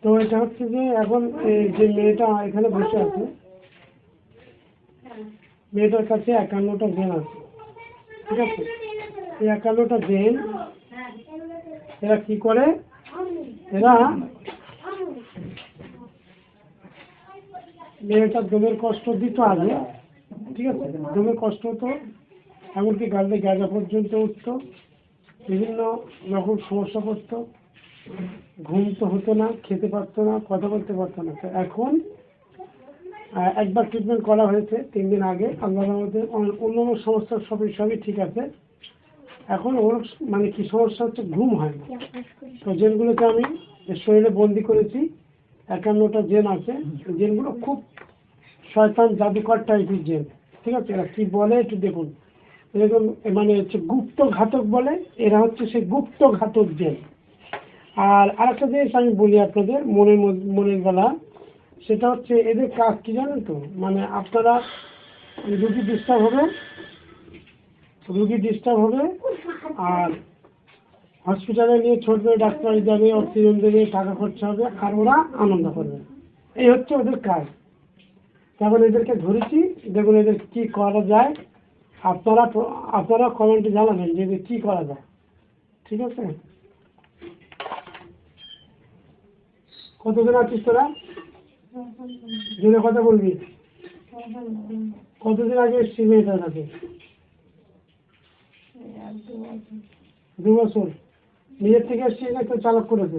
তো এটা হচ্ছে যে এখন এই যে মেয়েটা এখানে বসে আছে, মেয়েটার কাছে 51টা জেন আছে, ঠিক আছে? এই 51টা জেন এরা কি করে, এরা মেয়েটার দমের কষ্ট দিত আগে, ঠিক আছে? দমের কষ্ট হতো, এমনকি গালে গাঁজা পর্যন্ত উঠতো, বিভিন্ন রকম সমস্যা পড়তো, ঘুম তো হতো না, খেতে পারতো না, কথা বলতে পারতো না। তো এখন একবার ট্রিটমেন্ট করা হয়েছে 3 দিন আগে, আল্লাহর মধ্যে অন্যান্য সমস্যা সবই ঠিক আছে। এখন ওর মানে কি সমস্যা হচ্ছে, ঘুম হয় না। তো জেনগুলোকে আমি শরীরে বন্দি করেছি, 51টা জেন আছে। জেনগুলো খুব শয়তান জাদুকর টাইপের জেন, ঠিক আছে? এরা কি বলে একটু দেখুন, এরকম মানে হচ্ছে গুপ্ত ঘাতক বলে, এরা হচ্ছে সেই গুপ্ত ঘাতক জেন। আর আরেকটা জিনিস আমি বলি আপনাদের মনের বেলা, সেটা হচ্ছে এদের কাজ কি জানেন তো, মানে আপনারা রুগী ডিস্টার্ব হবে আর হসপিটালে নিয়ে ছুটবে, ডাক্তার যাবে, অক্সিজেন দেবে, টাকা খরচা হবে, আর ওরা আনন্দ করবে। এই হচ্ছে ওদের কাজ। তারপরে এদেরকে ধরেছি, দেখুন এদের কী করা যায়। আপনারা কমেন্টে জানাবেন যে এদের কী করা যায়, ঠিক আছে? কতজন আছিস তোরা? জোরে কথা বলবি। কতদিন আগে এসেছি মেয়েটার কাছে? 2 বছর। নিজের থেকে এসেছি না কেউ চালক করেছে?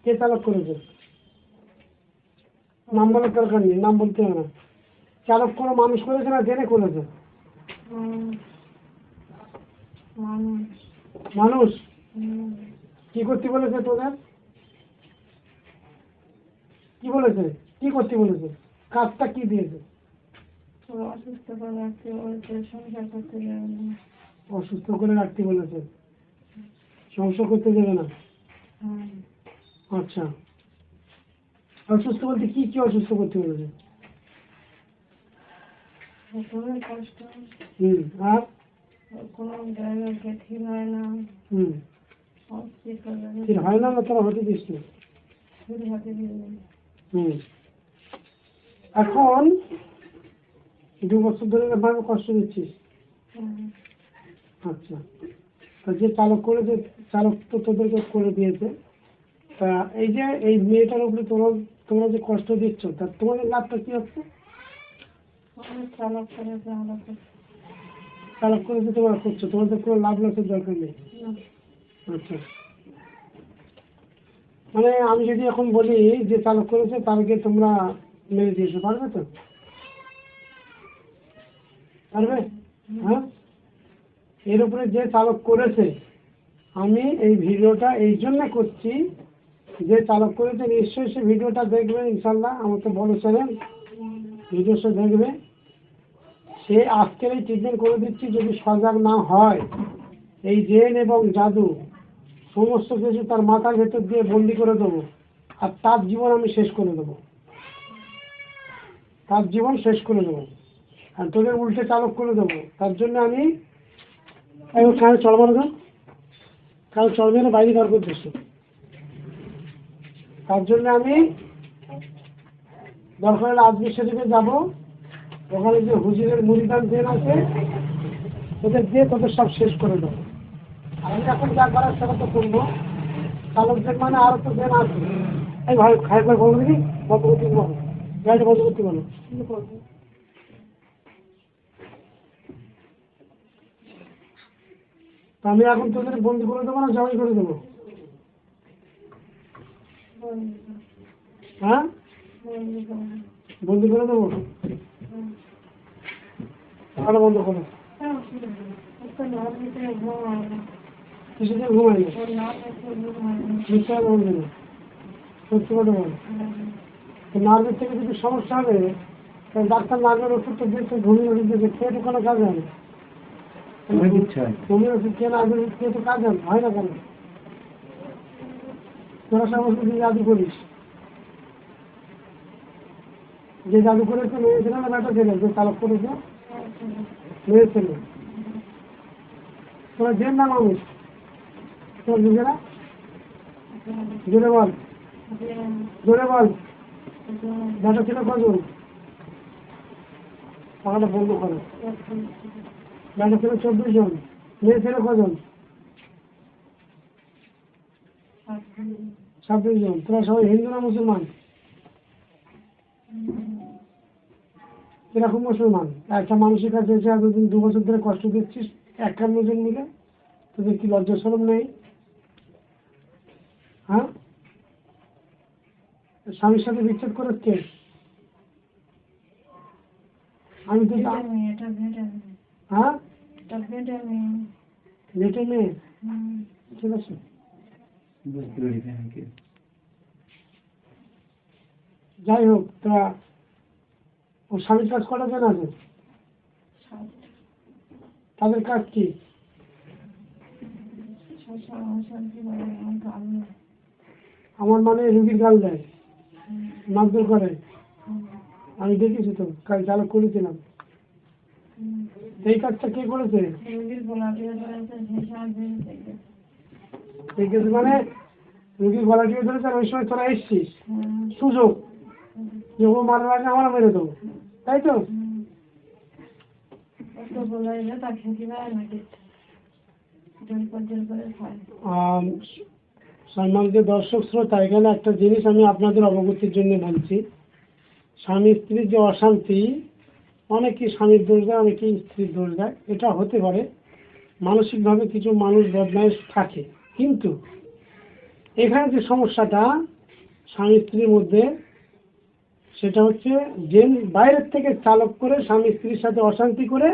কে চালক করেছে? নাম বলার দরকার নেই, নাম বলতে হবে না। চালক করে মানুষ করেছে না জেনে করেছে? মানুষ। কি করতে বলেছে তোদের? কি বলেছে? কি করতে বলেছে? কাজটা কি দিয়েছে? অসুস্থ করে রাখতে বলেছে, সংসার করতে দেবে না। অসুস্থ করে রাখতে বলেছে, সংসার করতে দেবে না। আচ্ছা, অসুস্থ বলতে কি কি অসুস্থ করতে বলেছে? কষ্ট। আর কোনো জায়গায় ঠিক হয় না। ঠিক হয় না, তোরা হতে দিস না। এখন 2 বছর ধরে এভাবে কষ্ট দিচ্ছিস? আচ্ছা, তা যে চালক তো তোদেরকে করে দিয়েছে। তা এই যে এই মেয়েটার উপরে তোমরা যে কষ্ট দিচ্ছ, তা তোমাদের লাভটা কি হচ্ছে? চালক করেছে তোমরা করছো, তোমাদের কোনো লাভ লসের দরকার নেই। আচ্ছা, মানে আমি যদি এখন বলি যে চালক করেছে তাদেরকে তোমরা মেরে দিয়েছো, পারবে তো? পারবে? হ্যাঁ, এর উপরে যে চালক করেছে, আমি এই ভিডিওটা এই জন্য করছি, যে চালক করেছে নিশ্চয়ই সে ভিডিওটা দেখবে, ইনশাল্লাহ। আমার তো বড় চ্যানেল, ভিডিও সে দেখবে। সে আজকের এই ট্রিটমেন্ট করে দিচ্ছি, যদি সজাগ না হয়, এই জেন এবং জাদু সমস্ত কিছু তার মাথার ভেতর দিয়ে বন্দি করে দেবো, আর তার জীবন আমি শেষ করে দেবো, তার জীবন শেষ করে দেবো, আর তোদের উল্টে চালক করে দেবো। তার জন্য আমি কারো চড় মারো না, কারো চড় মেরে বাইরে বার করে দিচ্ছি। তার জন্য আমি দরকার হলে আজমির শরীফে যাবো, ওখানে যে হুজুরের মুরিদান জেন আছে, ওদের দিয়ে তোদের সব শেষ করে দেবো। আমি এখন যা করার সেটা তো করবো। চালকদের মানে আরো তো জেন আছে। এই ভাই খাই করে বলবো নাকি বন্ধ করতে বলো, গাড়িটা বন্ধ করতে বলো। তা আমি এখন তোদের বন্দি করে দেবো না জবাই করে দেবো? হ্যাঁ, বন্দি করে দেবো। তাহলে বন্ধ করো। কিছুদিন ঘুমাই না, মিথ্যা বলবে না, সত্যি কথা বলো। নার্ভের থেকে যদি সমস্যা হবে, তাহলে ডাক্তার নার্ভের ওষুধ তো দিচ্ছে, ঘুমিয়ে ওষুধ দিচ্ছে, খেয়ে তো কোনো কাজ হয় না। ঘুমিয়ে ওষুধ খেয়ে নার্ভের ওষুধ খেয়ে তো কাজ হয় না। কেন তোরা সব ওষুধ দিয়ে জাদু করিস? যে জাদু করেছে মেয়ে ছিল না বেটা ছেলে, যে চালক করেছে মেয়ে ছেলে। তোরা জেন না মানুষ, তোর নিজেরা জোরে বল, জোরে বল। বেটা ছিল কজন? টাকাটা বন্ধ করো। বেটা ছিল 24 জন, মেয়ে ছিল কজন? 26 জন। তোরা সবাই হিন্দু না মুসলমান? এরকম মুসলমান। একটা মানুষের কাছে এসে এতদিন 2 বছর ধরে কষ্ট দিচ্ছিস 51 জন মিলে, তোদের কি লজ্জা শরম নেই? হ্যাঁ, স্বামীর সাথে বিচ্ছেদ করে কে? আমি তো হ্যাঁ, বেটে মেয়ে, ঠিক আছে। যাই হোক, তা ও স্বামীর কাজ কটা জন আছে? তাদের কাজ কি? আমার মানে রুগীর গাল দেয়, মারধর করে। আমি দেখেছি তো, কাল চালক করেছিলাম। এই কাজটা কে করেছে? দেখেছি মানে রুগীর গলা টিপে ধরেছে, আর ওই সময় তোরা এসছিস, সুযোগ যে ও মারার আগে আমরা মেরে দেবো, তাই তো? সম্মানিত দর্শক শ্রোতা, এখানে একটা জিনিস আমি আপনাদের অবগতির জন্য বলছি। স্বামী স্ত্রীর যে অশান্তি, অনেকেই স্বামীর দোষ দেয়, অনেকেই স্ত্রীর দোষ দেয়। এটা হতে পারে, মানসিকভাবে কিছু মানুষ বদমাইশ থাকে। কিন্তু এখানে যে সমস্যাটা স্বামী স্ত্রীর মধ্যে, সেটা হচ্ছে জেন বাইরের থেকে চালক করে স্বামী স্ত্রীর সাথে অশান্তি করে,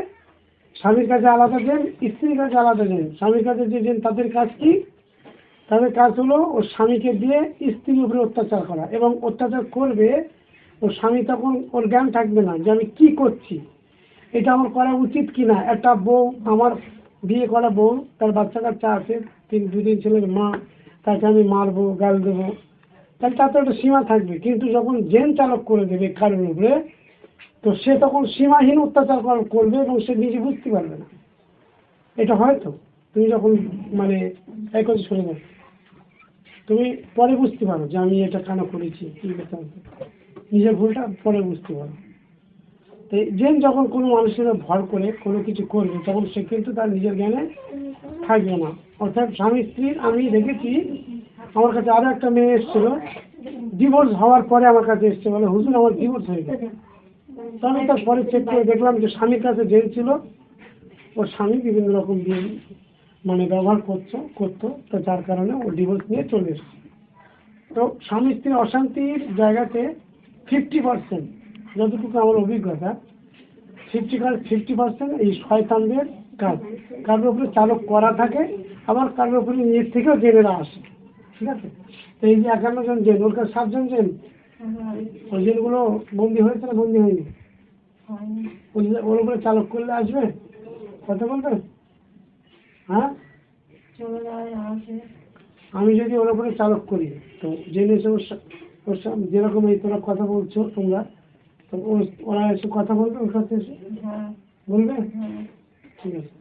স্বামীর কাছে আলাদা জেন, স্ত্রীর কাছে আলাদা জেন। স্বামীর কাছে যে জেন, তাদের কাজ কি? তাদের কাজ হলো ওর স্বামীকে দিয়ে স্ত্রীর উপরে অত্যাচার করা, এবং অত্যাচার করবে। ওর স্বামী তখন, ওর জ্ঞান থাকবে না যে আমি কি করছি, এটা আমার করা উচিত কিনা। একটা বউ, আমার বিয়ে করা বউ, তার বাচ্চা কাচ্চা আছে, 2-3 ছেলের মা, তাকে আমি মারবো, গাল দেবো, তাহলে তার তো একটা সীমা থাকবে। কিন্তু যখন জেন চালক করে দেবে কারোর উপরে, তো সে তখন সীমাহীন অত্যাচার করবে, এবং সে নিজে বুঝতে পারবে না। এটা হয়তো তুমি যখন মানে এই কথা শুনে যাও, তুমি পরে বুঝতে পারো যে আমি এটা কেন করেছি, কি ব্যাপার, নিজের ভুলটা পরে বুঝতে পারো। তো জেন যখন কোনো মানুষের ভর করে কোনো কিছু করবে, তখন সে কিন্তু তার নিজের জ্ঞানে থাকবে না। অর্থাৎ স্বামী স্ত্রীর, আমি দেখেছি, আমার কাছে আরও একটা মেয়ে এসেছিলো, ডিভোর্স হওয়ার পরে আমার কাছে এসছে, বলে হুজুর আমার ডিভোর্স হয়ে গেছে। তো আমি তার পরে চেক করে দেখলাম যে স্বামীর কাছে জেল ছিল, ওর স্বামী বিভিন্ন রকম মানে ব্যবহার করতো, তো যার কারণে ও ডিভোর্স নিয়ে চলে এসেছে। তো স্বামী স্ত্রীর অশান্তির জায়গাতে 50%, যতটুকু আমার অভিজ্ঞতা, 50% এই শয়তানদের কাজ। কারোর উপরে চালক করা থাকে, আবার কারোর উপরে নিজের থেকেও জেনেরা আসে, ঠিক আছে। তো এই যে 51 জন জেন, ওর কাছে 7 জন জেন, ওই জেনগুলো বন্দি হয়েছে না বন্দি হয়নি? ওর উপরে চালক করলে আসবে, কথা বলবে? হ্যাঁ, আমি যদি ওর উপরে চালক করি, তো জেনে এসে ওর যেরকম এই তোরা কথা বলছো তোমরা, তো ওরা এসে কথা বলবে ওর কাছে এসে, বলবে? ঠিক আছে।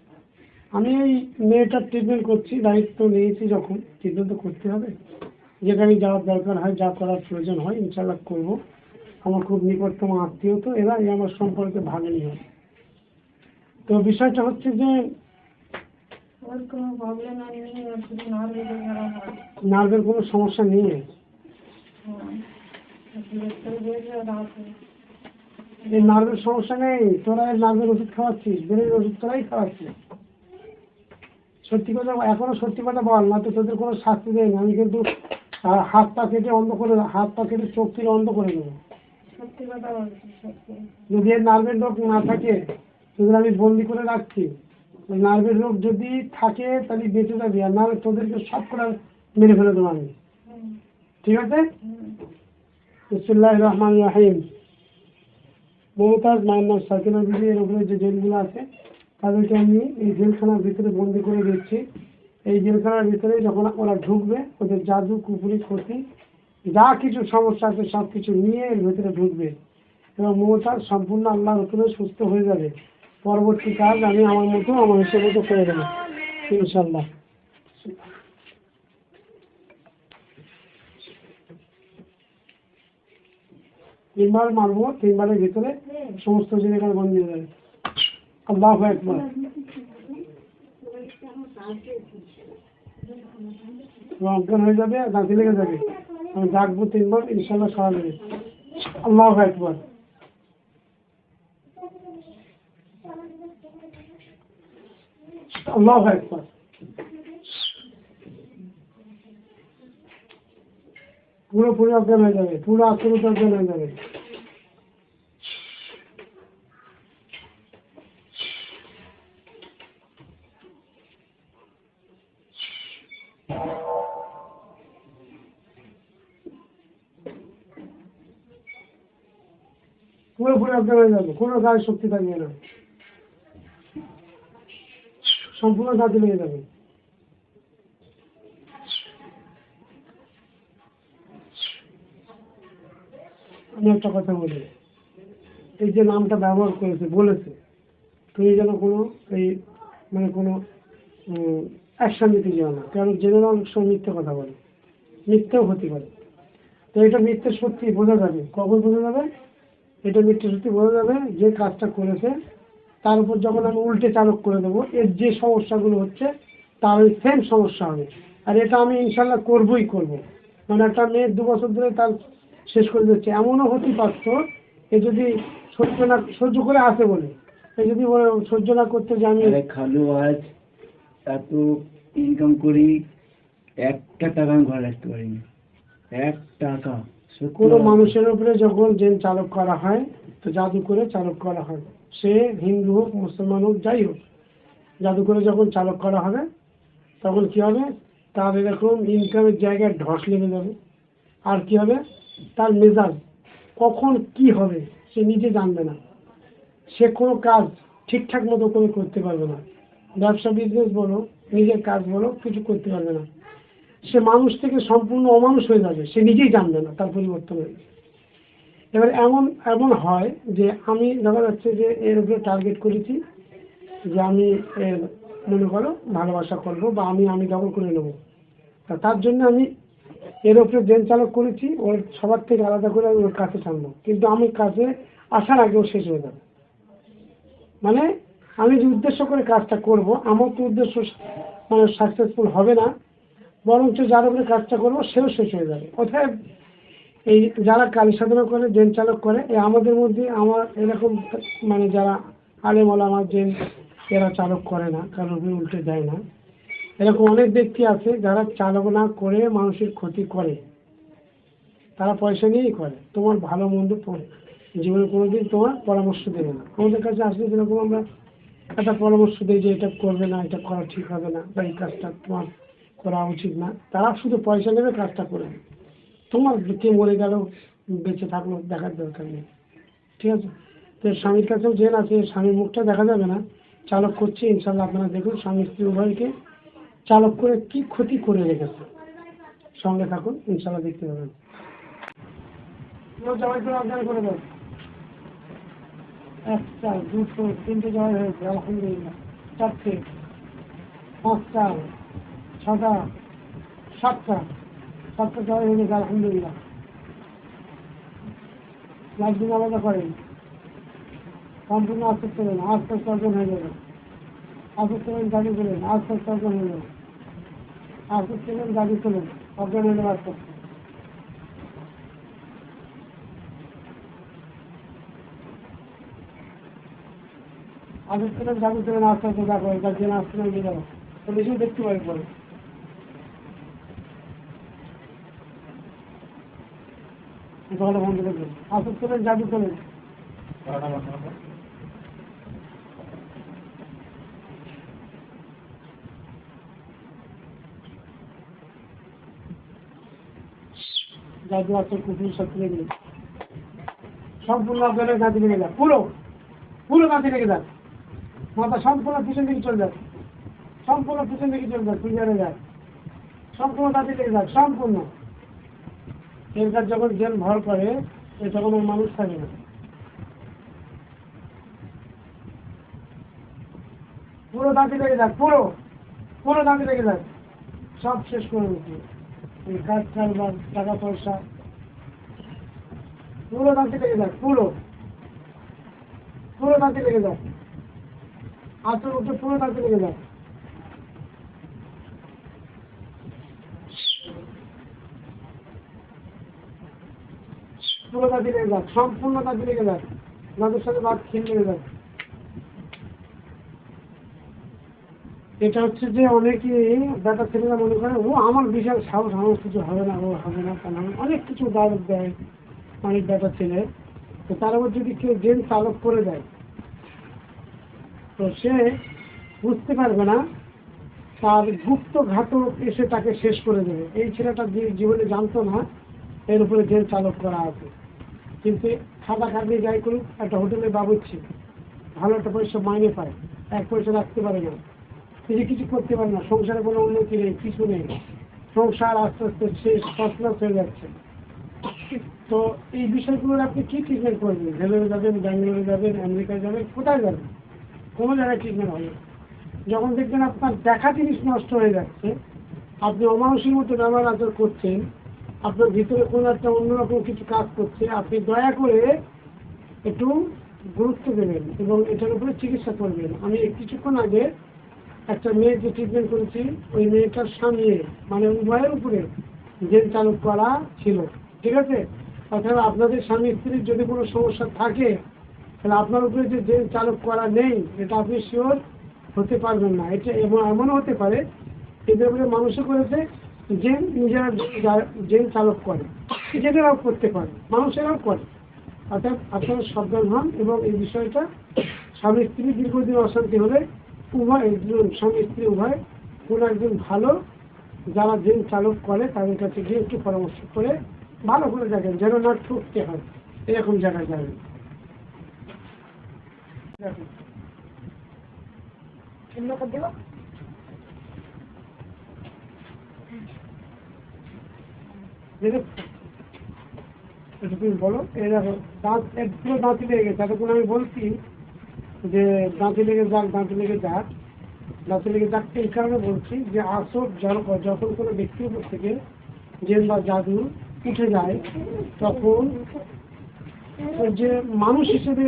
আমি এই মেয়েটার ট্রিটমেন্ট করছি, দায়িত্ব নিয়েছি, যখন ট্রিটমেন্ট তো করতে হবে, যেখানে যাওয়ার দরকার হয়, যা করার প্রয়োজন হয় ইনশাল্লাহ করব। আমার খুব নিকটতম আত্মীয়, তো এরা আমার সম্পর্কে ভাগেনি হয়। তো বিষয়টা হচ্ছে যে নার্ভের কোনো সমস্যা নেই। এই নার্ভের সমস্যা নেই, তোরা নার্ভের ওষুধ খাওয়াচ্ছিস, ব্রেনের ওষুধ তোরাই খাওয়াচ্ছিস। সত্যি কথা, এখনো সত্যি কথা বল, না তো তোদের কোনো শাস্তি দেয়নি। আমি কিন্তু হাত পা কেটে চোখ থেকে অন্ধ করে দেবো। যদি এর নার্ভের রোগ না থাকে, তোদের আমি বন্দি করে রাখছি। নার্ভের রোগ যদি থাকে তাহলে বেঁচে যাবি, আর নাহলে তোদেরকে সব করে মেরে ফেলে দেবো আমি, ঠিক আছে? বিসমিল্লাহির রহমানির রহিম। মমতাজ, মায়ের নাম সাকিনা বিবি, এর উপরে যে জেলগুলো আছে তাদেরকে আমি এই জেলখানার ভিতরে বন্দি করে দিচ্ছি। এই জেলখানার ভিতরে যখন ওরা ঢুকবে, ওদের জাদু, কুপুরি, ক্ষতি, যা কিছু সমস্যা আছে সব কিছু নিয়ে এর ভিতরে ঢুকবে, এবং মমতাজ সম্পূর্ণ আল্লাহর হুকুমে সুস্থ হয়ে যাবে। পরবর্তী কাজ আমি আমার হিসেবে মতো করে দেবো ইনশাল্লাহ। 3 বার মারবো, 3 বারের ভিতরে সমস্ত জিনিস এখানে বন্ধ হয়ে যাবে। আল্লাহু আকবার। অজ্ঞান হয়ে যাবে, দাঁতে লেগে যাবে। আমি ডাকবো 3 বার, ইনশাল্লাহ সারা যাবে। আল্লাহু আকবার। আল্লাহু আকবার। পুরোপুরি অজ্ঞান হয়ে যাবে, পুরো আত্মরূপ অজ্ঞান হয়ে যাবে। পুরোপুরি অজ্ঞান হয়ে যাবে, কোনো গায়ে শক্তি থাকবে না, সম্পূর্ণ দাঁতে লেগে যাবে। আমি একটা কথা বলি, এই যে নামটা ব্যবহার করেছে বলেছে, তুমি যেন কোনো এই মানে কোনো অ্যাকশন নিতে যাও না, কারণ জেনারেল অনেক সময় মিথ্যে কথা বলে, মিথ্যেও হতে পারে। তো এটা মিথ্যে সত্যি বোঝা যাবে, কখন বোঝা যাবে? এটা মিথ্যে সত্যি বোঝা যাবে যে কাজটা করেছে তার উপর যখন আমি উল্টে চালক করে দেবো, এর যে সমস্যাগুলো হচ্ছে তার ওই সেম সমস্যা হবে। আর এটা আমি ইনশাল্লাহ করবই করব। মানে একটা মেয়ে 2 বছর ধরে তার শেষ করে দিচ্ছে, এমনও হতে পারত এ যদি সহ্য করে আসে বলে, এ যদি বলে সহ্য না করতে যে আমি খালু আজ এত ইনকাম করি, 1 টাকা আমি ঘরে রাখতে পারিনি, 1 টাকা। কোনো মানুষের উপরে যখন জেন চালক করা হয়, তো জাদু করে চালক করা হয়, সে হিন্দু হোক মুসলমান হোক যাই হোক, জাদু করে যখন চালক করা হবে তখন কি হবে? তার এরকম ইনকামের জায়গায় ধস লেগে যাবে। আর কি হবে? তার মেজাজ কখন কি হবে সে নিজে জানবে না, সে কোনো কাজ ঠিকঠাক মতো করে করতে পারবে না। ব্যবসা বিজনেস বলো, নিজের কাজ বলো, কিছু করতে পারবে না। সে মানুষ থেকে সম্পূর্ণ অমানুষ হয়ে যাবে, সে নিজেই জানবে না তার পরিবর্তন হয়ে। এবার এমন এমন হয় যে আমি দেখা যাচ্ছে যে এর উপরে টার্গেট করেছি যে আমি এর মনে করো ভালোবাসা করবো বা আমি দখল করে নেবো, তার জন্য আমি এর উপরে জেন চালক করেছি, ওর সবার থেকে আলাদা করে আমি ওর কাছে টানবো, কিন্তু আমি কাছে আসার আগেও শেষ হয়ে যাবে। মানে আমি যে উদ্দেশ্য করে কাজটা করব, আমার তো উদ্দেশ্য মানে সাকসেসফুল হবে না, বরঞ্চ যার উপরে কাজটা করবো সেও শেষ হয়ে যাবে। অর্থাৎ এই যারা কালী সাধনা করে, জেন চালক করে, আমাদের মধ্যে আমার এরকম মানে যারা আলেম ওলামা জেন এরা চালক করে না, কারোর উপরে উল্টে দেয় না, এরকম অনেক ব্যক্তি আছে যারা চালনা করে মানুষের ক্ষতি করে, তারা পয়সা নিয়েই করে, তোমার ভালো মন্দ জীবনে কোনোদিন তোমার পরামর্শ দেবে না। আমাদের কাছে আসলে যেরকম আমরা একটা পরামর্শ দিই যে এটা করবে না, এটা করা ঠিক হবে না, বা এই কাজটা তোমার করা উচিত না, তারা শুধু পয়সা নেবে, কাজটা করে দেবে। তোমার কে মরে গেল বেঁচে থাকলো দেখার দরকার নেই, ঠিক আছে? তো স্বামীর কাছেও জেন আছে, স্বামীর মুখটা দেখা যাবে না, চালক করছে। ইনশাল্লাহ আপনারা দেখুন স্বামী স্ত্রী উভয়কে চালক করে কি ক্ষতি করে রেখেছে। সঙ্গে থাকুন, ইনশাল্লাহ দেখতে পাবেন। জবাই করে অজ্ঞান করে দেয়, 1টা 2টো 3টে জবাই হয়েছে আলহামদুলিল্লাহ, 4টে 5টা 6টা 7টা জবাই হয়ে গেছে আলহামদুলিল্লাহ। লাইফদিন আলাদা করেন, সম্পূর্ণ আস্তে করেন, আস্তে আস্তে অর্জন হয়ে যাবে। আস্তে করেন, গাড়ি করেন, আস্তে আস্তে অর্জন হয়ে যাবে। আস্তে করেন, গাড়ি করেন, অর্জন হয়ে যাবে আস্তে আস্তে। আস্তে করেন, গাড়ি করেন, আস্তে আস্তে দেখো, এটার জন্য আসতে না গিয়ে যাবো, তো বেশি দেখতে পারি পরে। দোকানটা বন্ধ করবেন, আস্তে করেন, জাদু করেন। জাদু আছে, কুকুর সব তুলে দিলে সম্পূর্ণ আপনাদের গাঁথি লেগে যাক, পুরো গাঁথি লেগে যাক, মাথা সম্পূর্ণ পিছন দিকে চলে যাক, সম্পূর্ণ পিছন দিকে চলে যাক, ক্লিয়ারে যাক, সম্পূর্ণ গাঁথি লেগে যাক, সম্পূর্ণ। এর কাজ যখন জেল ভর করে তখন ওর মানুষ থাকে না, পুরো দাঁতি লেগে যাক, পুরো দাঁতি লেগে যাক, সব শেষ করে দিচ্ছি। এই কাজ কারবার টাকা পয়সা পুরো দাঁতে লেগে যাক, পুরো দাঁতে লেগে যাক, হাতের উঠে পুরো দাঁতে লেগে যাক। পুরো দাঁতে লেগে যাক, সম্পূর্ণ দাঁতে লেগে যাক, দাঁতের সাথে দাঁত খিল লেগে যাক। এটা হচ্ছে যে অনেকেই ব্যাটা ছেলেরা মনে করে ও আমার বিশাল সাহস, আমার কিছু হবে না, ও হবে না, তা না, অনেক কিছু দাঁড় দেয় অনেক ব্যাটা ছেলে। তো তার উপর যদি কেউ জেন চালক করে দেয় তো সে বুঝতে পারবে না, তার গুপ্ত ঘাতক এসে তাকে শেষ করে দেবে। এই ছেলেটা জীবনে জানতো না এর উপরে জেল চালক করা আছে, কিন্তু খাতা খাটনি যাই করুক, একটা হোটেলে বাবুর্চি, ভালো একটা পয়সা মাইনে পায়, এক পয়সা রাখতে পারে না, কিছু করতে পারে না, সংসারে কোনো উন্নতি নেই, কিছু নেই, সংসার আস্তে আস্তে শেষ তছনছ হয়ে যাচ্ছে। তো এই বিষয়গুলোর আপনি কি ট্রিটমেন্ট করবেন? ভেলোরে যাবেন, ব্যাঙ্গালোরে যাবেন, আমেরিকায় যাবেন, কোথায় যাবেন? কোনো জায়গায় ট্রিটমেন্ট হবে না। যখন দেখবেন আপনার দেখা জিনিস নষ্ট হয়ে যাচ্ছে, আপনি অমানুষের মতো ব্যবহার আচরণ করছেন, আপনার ভিতরে কোনো একটা অন্যরকম কিছু কাজ করছে, আপনি দয়া করে একটু গুরুত্ব দেবেন এবং এটার উপরে চিকিৎসা করবেন। আমি কিছুক্ষণ আগে একটা মেয়েকে ট্রিটমেন্ট করেছি, ওই মেয়েটার স্বামী মানে উভয়ের উপরে জেল চালু করা ছিল, ঠিক আছে? অর্থাৎ আপনাদের স্বামী স্ত্রীর যদি কোনো সমস্যা থাকে তাহলে আপনার উপরে যে জেল চালু করা নেই এটা আপনি শিওর হতে পারবেন না। এটা এমনও হতে পারে এদের উপরে মানুষও করেছে, জেল নিজেরা জেল চালক করে, জেলেরাও করতে পারে, মানুষেরাও করে। অর্থাৎ আপনারা সাবধান হন এবং এই বিষয়টা স্বামী স্ত্রী দীর্ঘদিন অশান্তি হলে উভয়, স্বামী স্ত্রী উভয় কোনো একজন ভালো যারা জেল চালক করে তাদের কাছে গিয়ে একটু পরামর্শ করে ভালো করে দেখেন যেন না ঠকতে হয়, এরকম জায়গায় যাবেন। তুমি বলো, এই দেখো দাঁত একটু দাঁতি লেগে গেছে, এতক্ষণ আমি বলছি যে দাঁতি লেগে যাক, দাঁতি লেগে যাক, দাঁতি লেগে যাক, এই কারণে বলছি যে আসর যখন কোনো ব্যক্তির উপর থেকে জেন বা জাদু উঠে যায় তখন যে মানুষ হিসেবে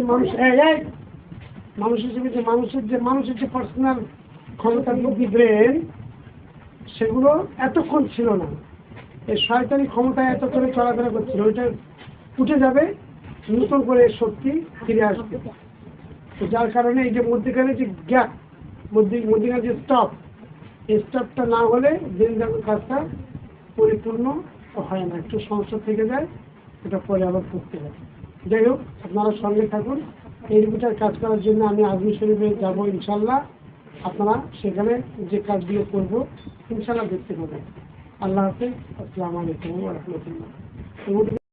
মানুষের যে পার্সোনাল ক্ষমতা, বুদ্ধি, ব্রেন, সেগুলো এতক্ষণ ছিল না। এই শয়তানি ক্ষমতায় এত করে চলাফেরা করছিল, ওইটা উঠে যাবে, নতুন করে শক্তি ফিরে আসবে। তো যার কারণে এই যে মধ্যখানে যে গ্যাপ, মধ্যখানে যে স্টপ, এই স্টপটা না হলে জেন জাদুর কাজটা পরিপূর্ণ হয় না, একটু সমস্যা থেকে যায়, এটা পরে আবার করতে হয়। যাই হোক, আপনারা সঙ্গে থাকুন। এই রিপিটার কাজ করার জন্য আমি আজমি শরীফে যাবো ইনশাল্লাহ। আপনারা সেখানে যে কাজগুলো করবো ইনশাল্লাহ দেখতে পাবেন। আল্লাহ হাফেজ, আসসালামু আলাইকুম ওয়া রাহমাতুল্লাহ।